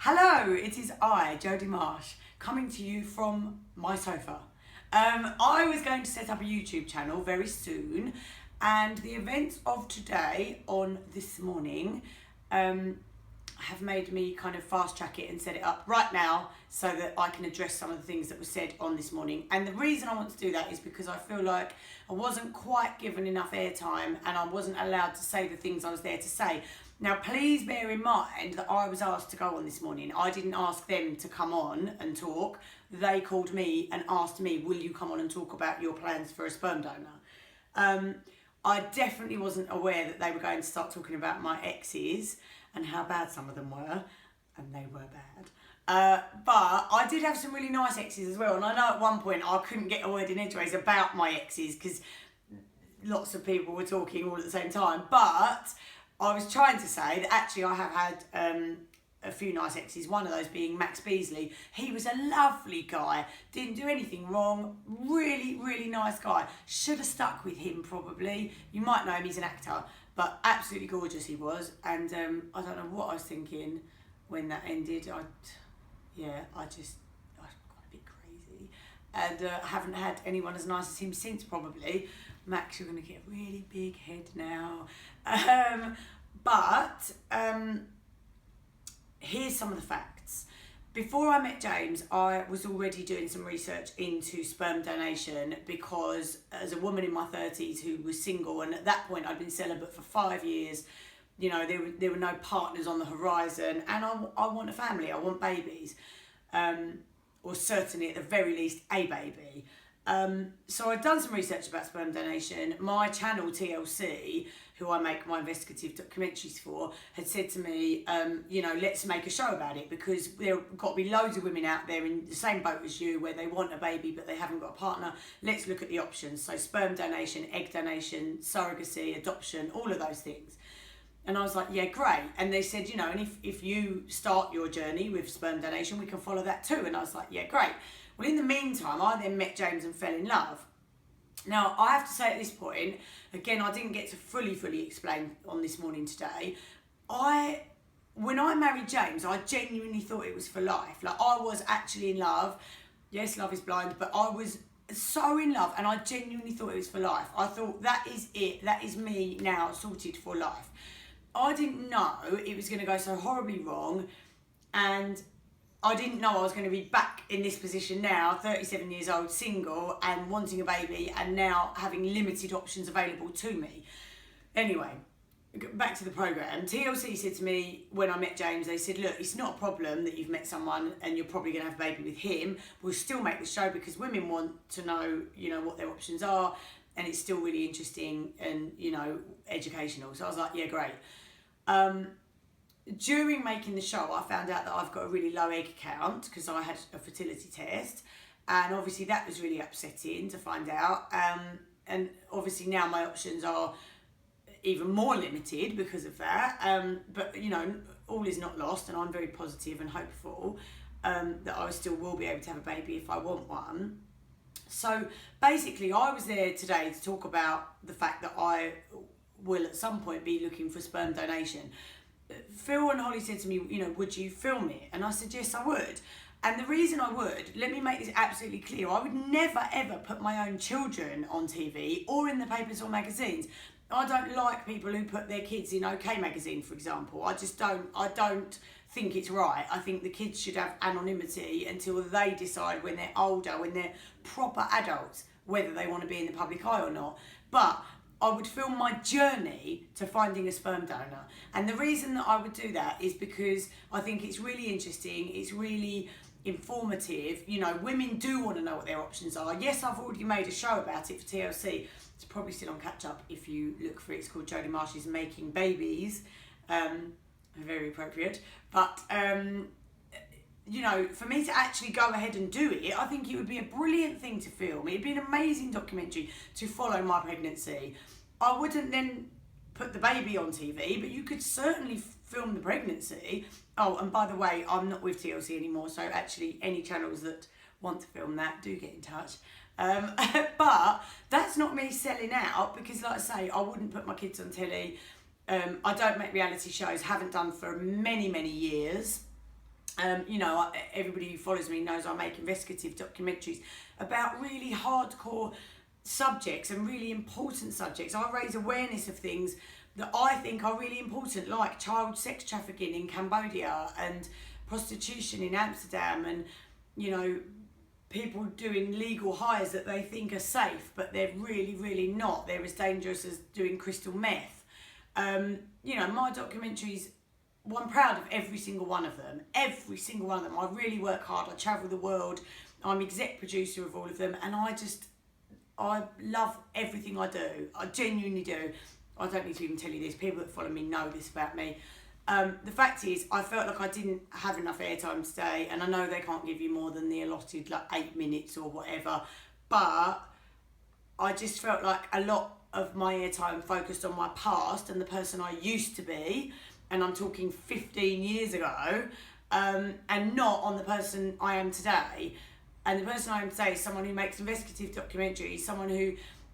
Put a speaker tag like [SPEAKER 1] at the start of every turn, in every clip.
[SPEAKER 1] Hello, it is I, Jodie Marsh, coming to you from my sofa. I was going to set up a YouTube channel very soon, and the events of today on this morning have made me kind of fast track it and set it up right now so that I can address some of the things that were said on this morning. And the reason I want to do that is because I feel like I wasn't quite given enough airtime and I wasn't allowed to say the things I was there to say. Now, please bear in mind that I was asked to go on this morning. I didn't ask them to come on and talk. They called me and asked me, will you come on and talk about your plans for a sperm donor? I definitely wasn't aware that they were going to start talking about my exes and how bad some of them were, and they were bad. But I did have some really nice exes as well, and I know at one point I couldn't get a word in edgeways about my exes because lots of people were talking all at the same time, but I was trying to say that actually I have had a few nice exes, one of those being Max Beasley. He was a lovely guy, didn't do anything wrong, really, really nice guy. Should have stuck with him probably. You might know him, he's an actor, but absolutely gorgeous he was. And I don't know what I was thinking when that ended. I got a bit crazy. And haven't had anyone as nice as him since probably. Max, you're going to get a really big head now. But here's some of the facts. Before I met James, I was already doing some research into sperm donation because as a woman in my 30s who was single, and at that point I'd been celibate for 5 years, you know, there were no partners on the horizon, and I want a family, I want babies, or certainly at the very least a baby. So I'd done some research about sperm donation. My channel TLC, who I make my investigative documentaries for, had said to me, let's make a show about it because there have got to be loads of women out there in the same boat as you where they want a baby but they haven't got a partner. Let's look at the options. So sperm donation, egg donation, surrogacy, adoption, all of those things. And I was like, yeah, great. And they said, and if you start your journey with sperm donation, we can follow that too. And I was like, yeah, great. Well, in the meantime, I then met James and fell in love. Now, I have to say at this point, again, I didn't get to fully explain on this morning today. When I married James, I genuinely thought it was for life. Like, I was actually in love. Yes, love is blind, but I was so in love and I genuinely thought it was for life. I thought, that is it. That is me now, sorted for life. I didn't know it was going to go so horribly wrong, and I didn't know I was going to be back in this position now, 37 years old, single, and wanting a baby, and now having limited options available to me. Anyway, back to the programme. TLC said to me when I met James, they said, look, it's not a problem that you've met someone and you're probably going to have a baby with him. We'll still make the show because women want to know, what their options are, and it's still really interesting and, educational. So I was like, yeah, great. During making the show, I found out that I've got a really low egg count because I had a fertility test, and obviously that was really upsetting to find out. And obviously now my options are even more limited because of that. But all is not lost, and I'm very positive and hopeful that I still will be able to have a baby if I want one. So basically, I was there today to talk about the fact that I will at some point be looking for sperm donation. Phil and Holly said to me, would you film it? And I said, yes, I would. And the reason I would, let me make this absolutely clear, I would never ever put my own children on TV or in the papers or magazines. I don't like people who put their kids in OK Magazine, for example. I don't think it's right. I think the kids should have anonymity until they decide when they're older, when they're proper adults, whether they want to be in the public eye or not. But I would film my journey to finding a sperm donor. And the reason that I would do that is because I think it's really interesting, it's really informative. Women do want to know what their options are. Yes, I've already made a show about it for TLC. It's probably still on catch up if you look for it. It's called Jodie Marsh's Making Babies. Very appropriate. But for me to actually go ahead and do it, I think it would be a brilliant thing to film. It'd be an amazing documentary to follow my pregnancy. I wouldn't then put the baby on TV, but you could certainly film the pregnancy. Oh, and by the way, I'm not with TLC anymore, so actually any channels that want to film that, do get in touch. But that's not me selling out because, like I say, I wouldn't put my kids on telly. I don't make reality shows, haven't done for many, many years. You know, everybody who follows me knows I make investigative documentaries about really hardcore subjects and really important subjects. I raise awareness of things that I think are really important, like child sex trafficking in Cambodia and prostitution in Amsterdam, and, you know, people doing legal hires that they think are safe, but they're really, really not. They're as dangerous as doing crystal meth. You know, my documentaries, well, I'm proud of every single one of them. Every single one of them. I really work hard. I travel the world. I'm exec producer of all of them, and I love everything I do. I genuinely do. I don't need to even tell you this. People that follow me know this about me. The fact is, I felt like I didn't have enough airtime today, and I know they can't give you more than the allotted, like, 8 minutes or whatever, but I just felt like a lot of my airtime focused on my past and the person I used to be, and I'm talking 15 years ago, and not on the person I am today. And the person I am today is someone who makes investigative documentaries, someone who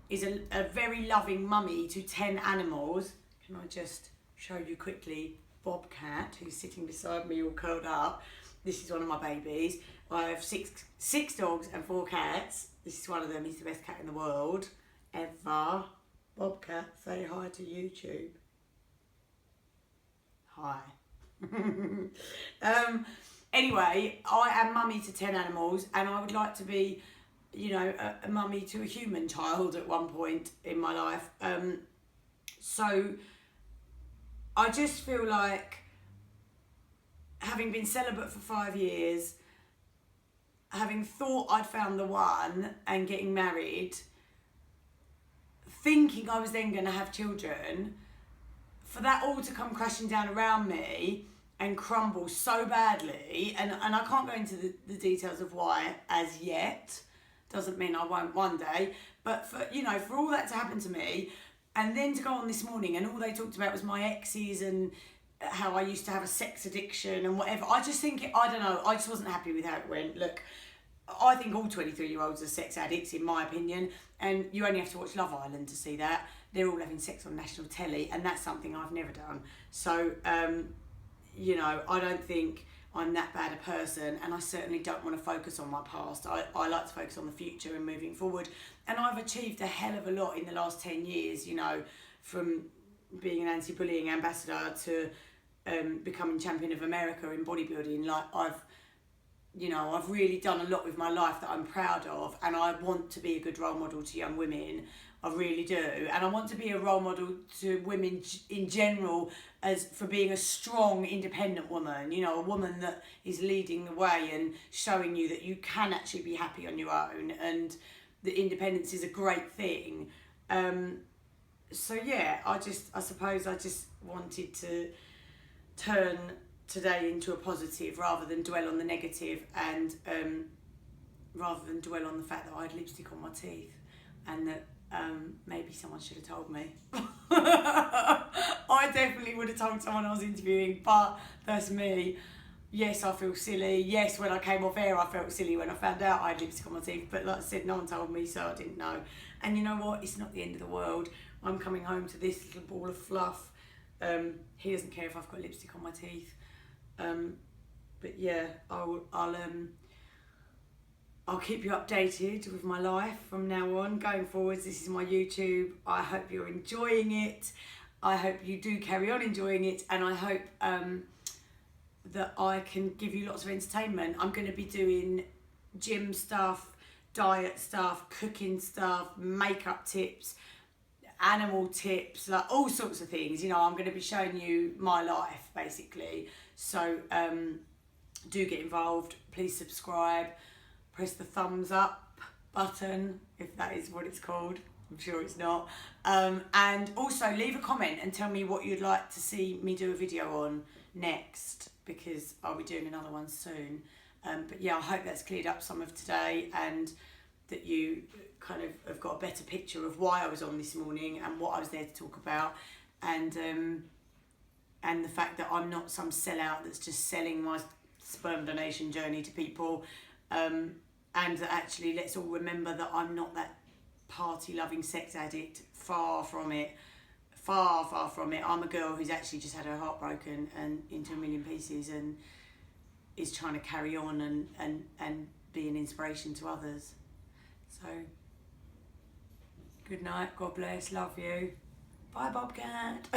[SPEAKER 1] is a very loving mummy to 10 animals. Can I just show you quickly Bobcat, who's sitting beside me all curled up? This is one of my babies. I have six dogs and 4 cats. This is one of them. He's the best cat in the world ever. Bobcat, say hi to YouTube. Hi. Anyway, I am mummy to 10 animals, and I would like to be, you know, a mummy to a human child at one point in my life. So I just feel like, having been celibate for 5 years, having thought I'd found the one and getting married, thinking I was then going to have children, for that all to come crashing down around me and crumble so badly, and I can't go into the details of why as yet, doesn't mean I won't one day, but for, you know, for all that to happen to me, and then to go on this morning and all they talked about was my exes and how I used to have a sex addiction and whatever. I just think, I don't know, I just wasn't happy with how it went. Look, I think all 23-year-olds are sex addicts, in my opinion, and you only have to watch Love Island to see that. They're all having sex on national telly, and that's something I've never done. So, you know, I don't think I'm that bad a person, and I certainly don't want to focus on my past. I like to focus on the future and moving forward. And I've achieved a hell of a lot in the last 10 years, you know, from being an anti-bullying ambassador to becoming champion of America in bodybuilding. Like, I've really done a lot with my life that I'm proud of, and I want to be a good role model to young women. I really do. And I want to be a role model to women in general, as for being a strong, independent woman, you know, a woman that is leading the way and showing you that you can actually be happy on your own, and that independence is a great thing. So yeah, I suppose I just wanted to turn today into a positive rather than dwell on the negative, and rather than dwell on the fact that I had lipstick on my teeth, and that maybe someone should have told me. I definitely would have told someone I was interviewing, but that's me. Yes, I feel silly. Yes, when I came off air, I felt silly when I found out I had lipstick on my teeth, but like I said, no one told me, so I didn't know. And you know what? It's not the end of the world. I'm coming home to this little ball of fluff. He doesn't care if I've got lipstick on my teeth. But yeah, I'll keep you updated with my life from now on. Going forwards, this is my YouTube. I hope you're enjoying it. I hope you do carry on enjoying it, and I hope that I can give you lots of entertainment. I'm going to be doing gym stuff, diet stuff, cooking stuff, makeup tips, animal tips, like all sorts of things. You know, I'm going to be showing you my life, basically. So do get involved. Please subscribe. Press the thumbs up button, if that is what it's called. I'm sure it's not. And also leave a comment and tell me what you'd like to see me do a video on next, because I'll be doing another one soon. But yeah, I hope that's cleared up some of today, and that you kind of have got a better picture of why I was on this morning and what I was there to talk about, and the fact that I'm not some sellout that's just selling my sperm donation journey to people. And that actually, let's all remember that I'm not that party-loving sex addict. Far from it. Far, far from it. I'm a girl who's actually just had her heart broken and into a million pieces, and is trying to carry on and be an inspiration to others. So, good night, God bless, love you. Bye, Bobcat.